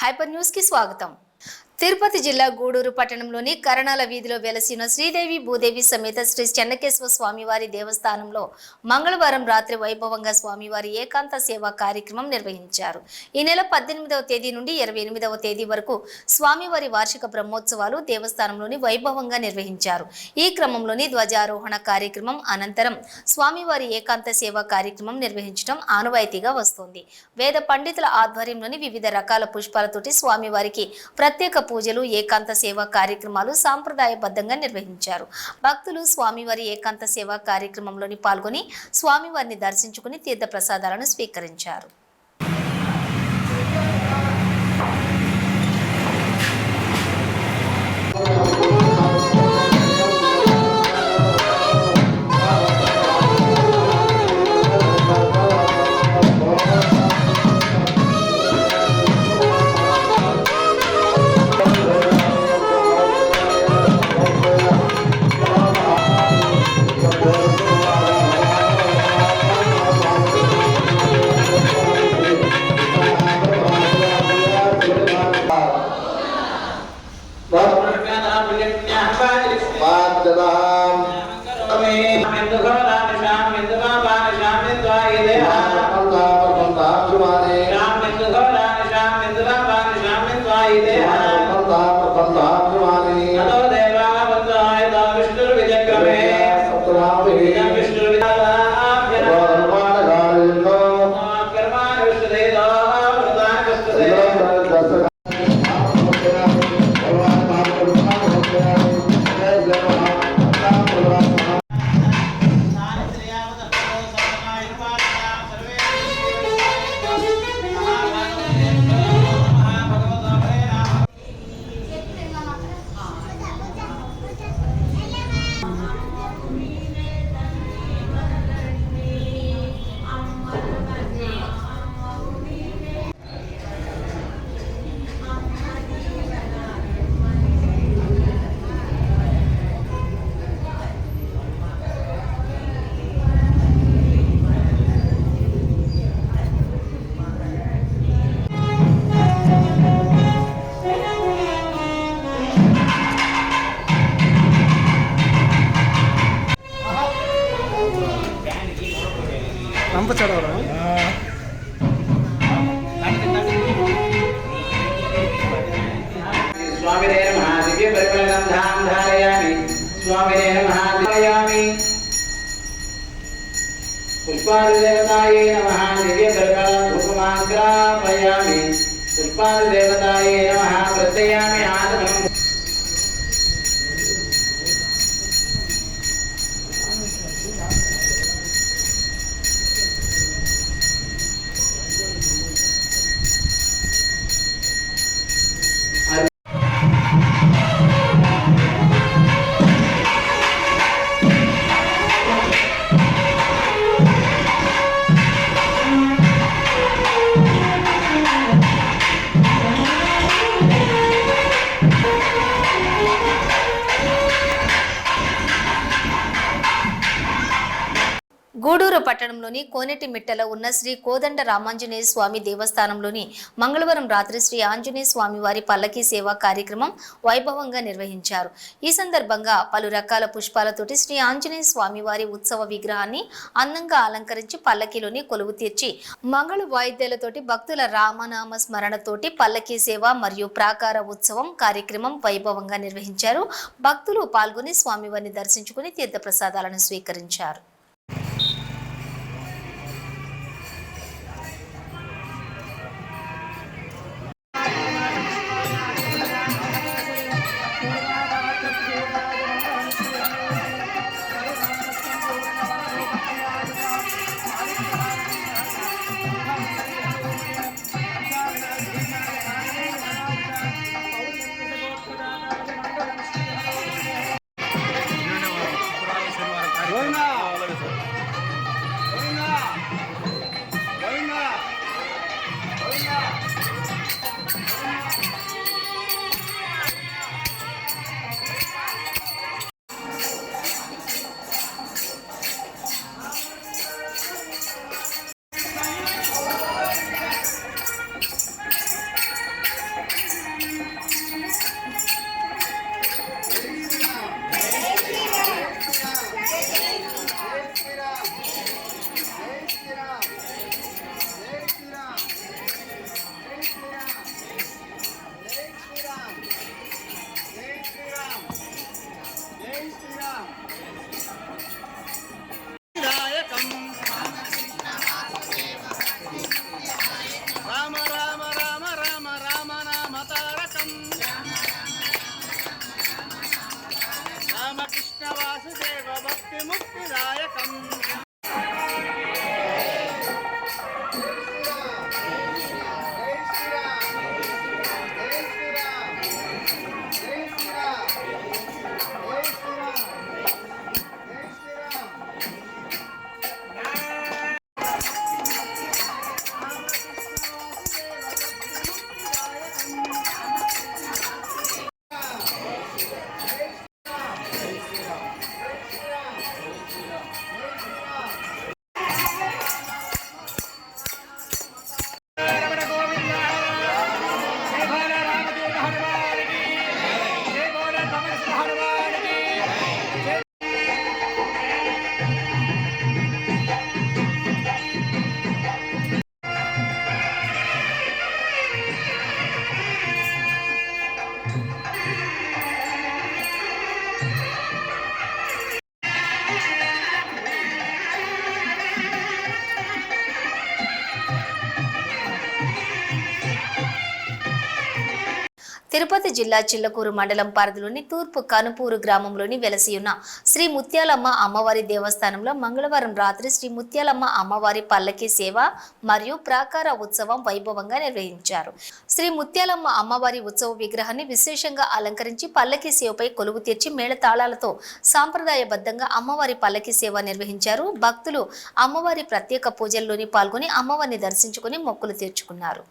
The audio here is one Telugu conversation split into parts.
హైపర్ న్యూస్ కి స్వాగతం. తిరుపతి జిల్లా గూడూరు పట్టణంలోని కరణాల వీధిలో వెలసిన శ్రీదేవి భూదేవి సమేత శ్రీ చెన్నకేశ్వర స్వామివారి దేవస్థానంలో మంగళవారం రాత్రి వైభవంగా స్వామివారి ఏకాంత సేవా కార్యక్రమం నిర్వహించారు. ఈ నెల 18వ తేదీ నుండి 28వ తేదీ వరకు స్వామివారి వార్షిక బ్రహ్మోత్సవాలు దేవస్థానంలోని వైభవంగా నిర్వహించారు. ఈ క్రమంలోని ధ్వజారోహణ కార్యక్రమం అనంతరం స్వామివారి ఏకాంత సేవా కార్యక్రమం నిర్వహించడం ఆనవాయితీగా వస్తోంది. వేద పండితుల ఆధ్వర్యంలోని వివిధ రకాల పుష్పాలతోటి స్వామివారికి ప్రత్యేక పూజలు, ఏకాంత సేవా కార్యక్రమాలు సాంప్రదాయబద్ధంగా నిర్వహించారు. భక్తులు స్వామివారి ఏకాంత సేవా కార్యక్రమంలోని పాల్గొని స్వామివారిని దర్శించుకుని తీర్థ ప్రసాదాలను స్వీకరించారు. पुष्पादिदेवतायै नमः दिव्यकर्कणधूपमाग्रापयामि पुष्पादिदेवतायै नमः प्रत्ययामि आत्मम् గూడూరు పట్టణంలోని కోనేటిమిట్టలో ఉన్న శ్రీ కోదండ రామాంజనేయ స్వామి దేవస్థానంలోని మంగళవారం రాత్రి శ్రీ ఆంజనేయ స్వామి వారి పల్లకీ సేవా కార్యక్రమం వైభవంగా నిర్వహించారు. ఈ సందర్భంగా పలు రకాల పుష్పాలతోటి శ్రీ ఆంజనేయ స్వామి వారి ఉత్సవ విగ్రహాన్ని అందంగా అలంకరించి పల్లకీలోని కొలువు తీర్చి మంగళ వాయిద్యాలతోటి భక్తుల రామనామ స్మరణతోటి పల్లకీ సేవ మరియు ప్రాకార ఉత్సవం కార్యక్రమం వైభవంగా నిర్వహించారు. భక్తులు పాల్గొని స్వామివారిని దర్శించుకుని తీర్థ ప్రసాదాలను స్వీకరించారు. తిరుపతి జిల్లా చిల్లకూరు మండలం పరిధిలోని తూర్పు కనుపూరు గ్రామంలోని వెలసి ఉన్న శ్రీ ముత్యాలమ్మ అమ్మవారి దేవస్థానంలో మంగళవారం రాత్రి శ్రీ ముత్యాలమ్మ అమ్మవారి పల్లకి సేవ మరియు ప్రాకార ఉత్సవం వైభవంగా నిర్వహించారు. శ్రీ ముత్యాలమ్మ అమ్మవారి ఉత్సవ విగ్రహాన్ని విశేషంగా అలంకరించి పల్లకి సేవపై కొలువు తీర్చి మేళతాళాలతో సాంప్రదాయబద్ధంగా అమ్మవారి పల్లకి సేవ నిర్వహించారు. భక్తులు అమ్మవారి ప్రత్యేక పూజల్లోని పాల్గొని అమ్మవారిని దర్శించుకుని మొక్కులు తీర్చుకున్నారు.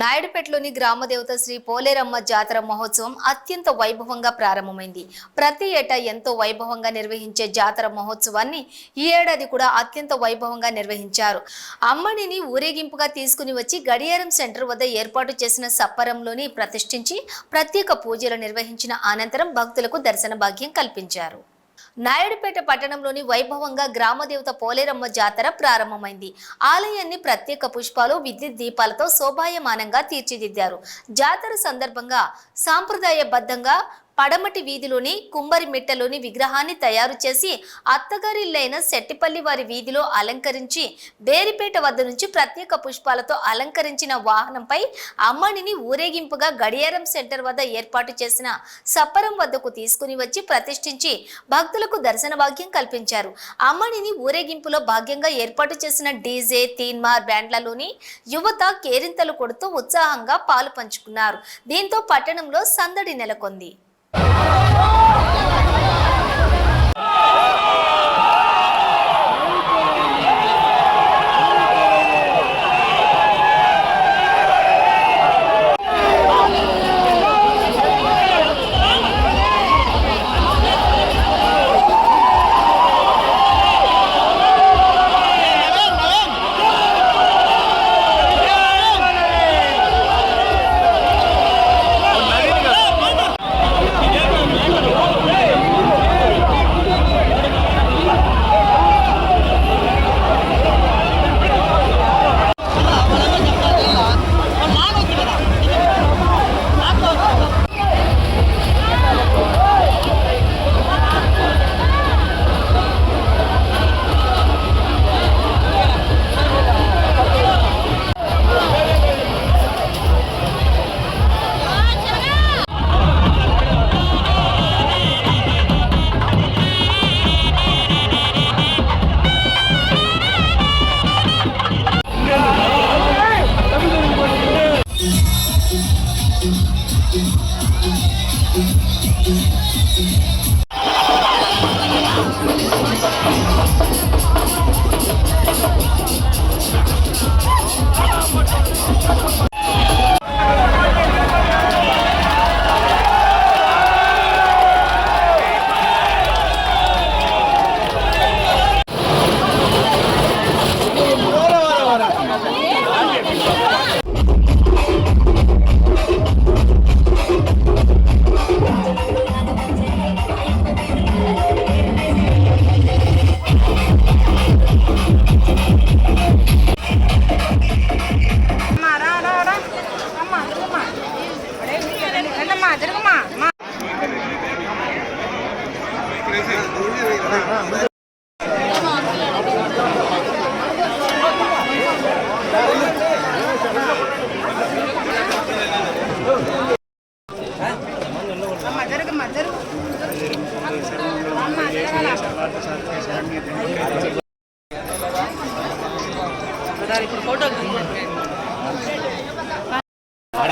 నాయుడుపేటలోని గ్రామదేవత శ్రీ పోలేరమ్మ జాతర మహోత్సవం అత్యంత వైభవంగా ప్రారంభమైంది. ప్రతి ఏటా ఎంతో వైభవంగా నిర్వహించే జాతర మహోత్సవాన్ని ఈ ఏడాది కూడా అత్యంత వైభవంగా నిర్వహించారు. అమ్మనిని ఊరేగింపుగా తీసుకుని వచ్చి గడియారం సెంటర్ వద్ద ఏర్పాటు చేసిన సప్పరంలోని ప్రతిష్ఠించి ప్రత్యేక పూజలు నిర్వహించిన అనంతరం భక్తులకు దర్శన భాగ్యం కల్పించారు. నాయుడుపేట పట్టణంలోని వైభవంగా గ్రామదేవత పోలేరమ్మ జాతర ప్రారంభమైంది. ఆలయాన్ని ప్రత్యేక పుష్పాలు, విద్యుత్ దీపాలతో శోభాయమానంగా తీర్చిదిద్దారు. జాతర సందర్భంగా సాంప్రదాయబద్ధంగా పడమటి వీధిలోని కుంభరిమిట్టలోని విగ్రహాన్ని తయారు చేసి అత్తగారిల్లైన శెట్టిపల్లి వారి వీధిలో అలంకరించి బేరిపేట వద్ద నుంచి ప్రత్యేక పుష్పాలతో అలంకరించిన వాహనంపై అమ్మనిని ఊరేగింపుగా గడియారం సెంటర్ వద్ద ఏర్పాటు చేసిన సప్పరం వద్దకు తీసుకుని వచ్చి ప్రతిష్ఠించి భక్తులకు దర్శన భాగ్యం కల్పించారు. అమ్మనిని ఊరేగింపులో భాగ్యంగా ఏర్పాటు చేసిన డీజే, తీన్మార్ బ్యాండ్లలోని యువత కేరింతలు కొడుతూ ఉత్సాహంగా పాలు పంచుకున్నారు. దీంతో పట్టణంలో సందడి నెలకొంది.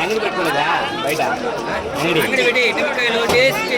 అంగడి పెట్టుకోలేదా బయట అంగడి పెట్టి నిమ్మకాయలు టేస్ట్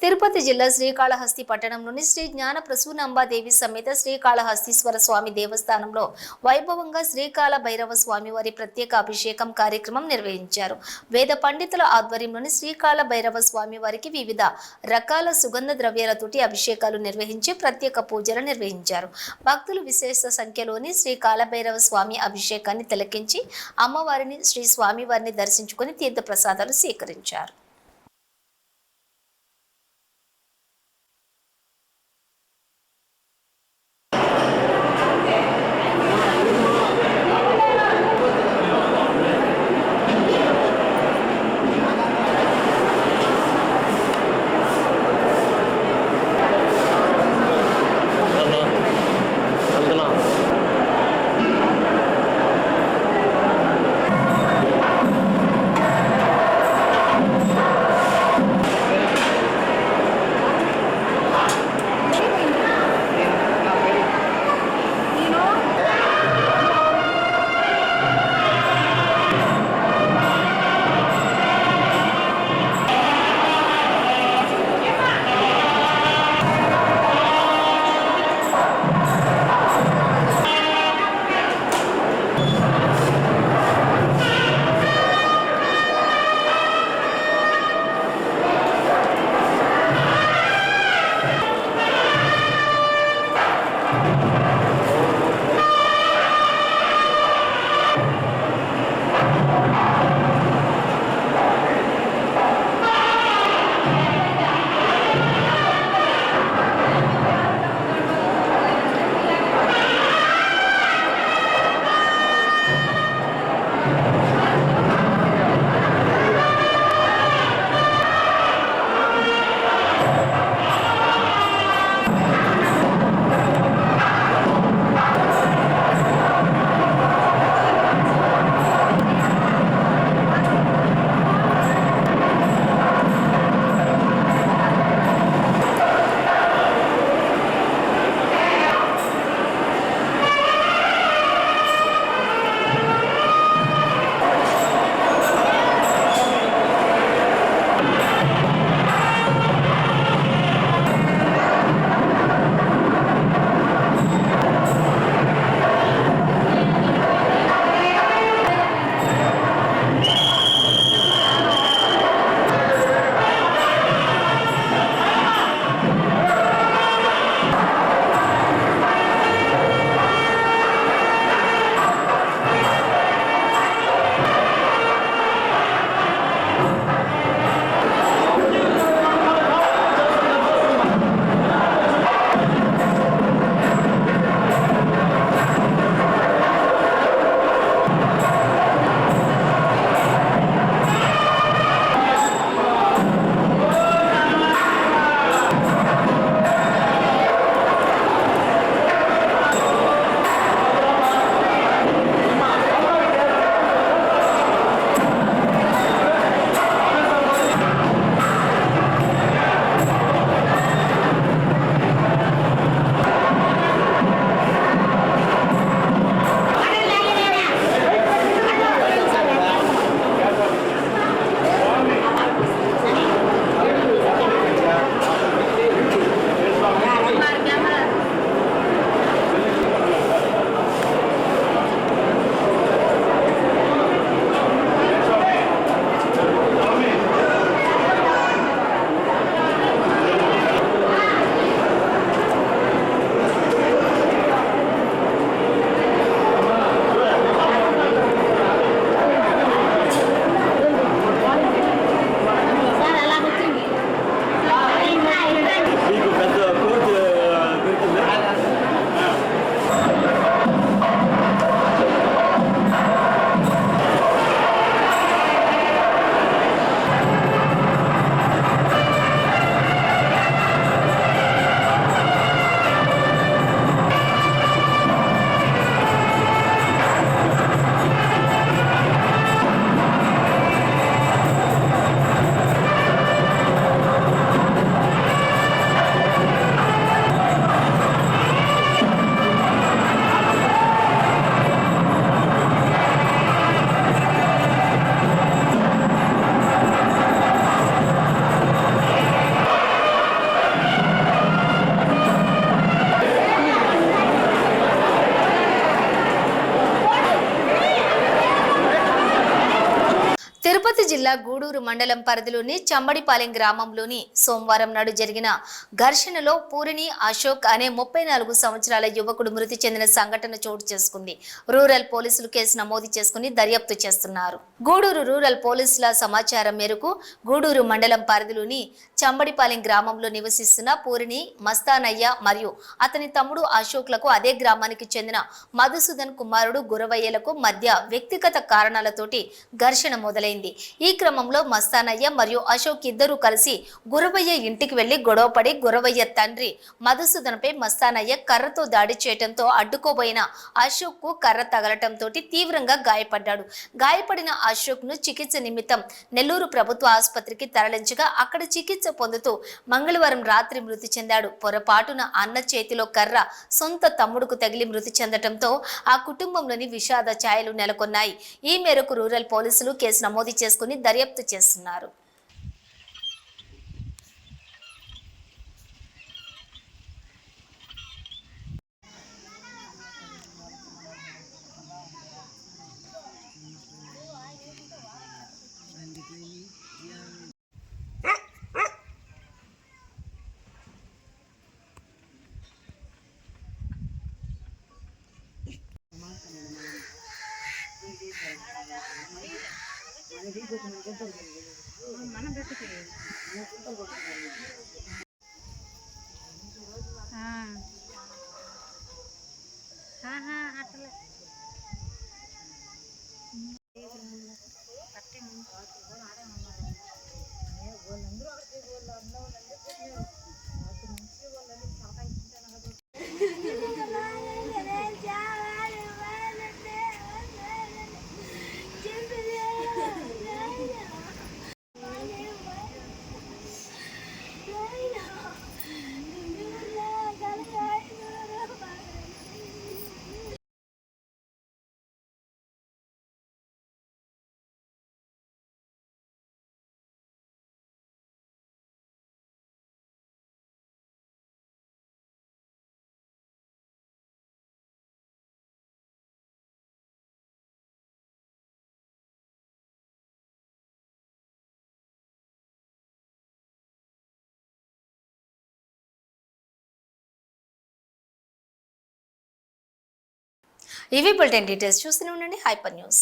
తిరుపతి తిరుపతి జిల్లా శ్రీకాళహస్తి పట్టణంలోని శ్రీ జ్ఞాన ప్రసూనాంబాదేవి సమేత శ్రీకాళహస్తీశ్వర స్వామి దేవస్థానంలో వైభవంగా శ్రీకాళ భైరవ స్వామి వారి ప్రత్యేక అభిషేకం కార్యక్రమం నిర్వహించారు. వేద పండితుల ఆధ్వర్యంలోని శ్రీకాళ భైరవ స్వామి వారికి వివిధ రకాల సుగంధ ద్రవ్యాలతోటి అభిషేకాలు నిర్వహించి ప్రత్యేక పూజలు నిర్వహించారు. భక్తులు విశేష సంఖ్యలోని శ్రీ కాళభైరవ స్వామి అభిషేకాన్ని తిలకించి అమ్మవారిని శ్రీ స్వామివారిని దర్శించుకుని తీర్థ ప్రసాదాలు స్వీకరించారు. జిల్లా గూడూరు మండలం పరిధిలోని చంబడిపాలెం గ్రామంలోని సోమవారం నాడు జరిగిన ఘర్షణలో పూరిని అశోక్ అనే 34 సంవత్సరాల యువకుడు మృతి చెందిన సంఘటన చోటు చేసుకుంది. రూరల్ పోలీసులు కేసు నమోదు చేసుకుని దర్యాప్తు చేస్తున్నారు. గూడూరు రూరల్ పోలీసుల సమాచారం మేరకు గూడూరు మండలం పరిధిలోని చంబడిపాలెం గ్రామంలో నివసిస్తున్న పూరిని మస్తానయ్య మరియు అతని తమ్ముడు అశోక్లకు అదే గ్రామానికి చెందిన మధుసూదన్ కుమారుడు గురవయ్యలకు మధ్య వ్యక్తిగత కారణాలతోటి ఘర్షణ మొదలైంది. ఈ క్రమంలో మస్తానయ్య మరియు అశోక్ ఇద్దరూ కలిసి గురవయ్య ఇంటికి వెళ్లి గొడవపడి గురవయ్య తండ్రి మధుసూదన్పై మస్తానయ్య కర్రతో దాడి చేయడంతో అడ్డుకోబోయిన అశోక్ కు కర్ర తగలటంతో తీవ్రంగా గాయపడ్డాడు. గాయపడిన అశోక్ ను చికిత్స నిమిత్తం నెల్లూరు ప్రభుత్వ ఆసుపత్రికి తరలించగా అక్కడ చికిత్స పొందుతూ మంగళవారం రాత్రి మృతి చెందాడు. పొరపాటున అన్న చేతిలో కర్ర సొంత తమ్ముడుకు తగిలి మృతి చెందటంతో ఆ కుటుంబంలోని విషాద ఛాయలు నెలకొన్నాయి. ఈ మేరకు రూరల్ పోలీసులు కేసు నమోదు చేసుకుని దర్యాప్తు చేస్తున్నారు. అట్లా ఇవి బులెటిన్ డీటెయిల్స్. చూస్తూనే ఉండండి హైపర్ న్యూస్.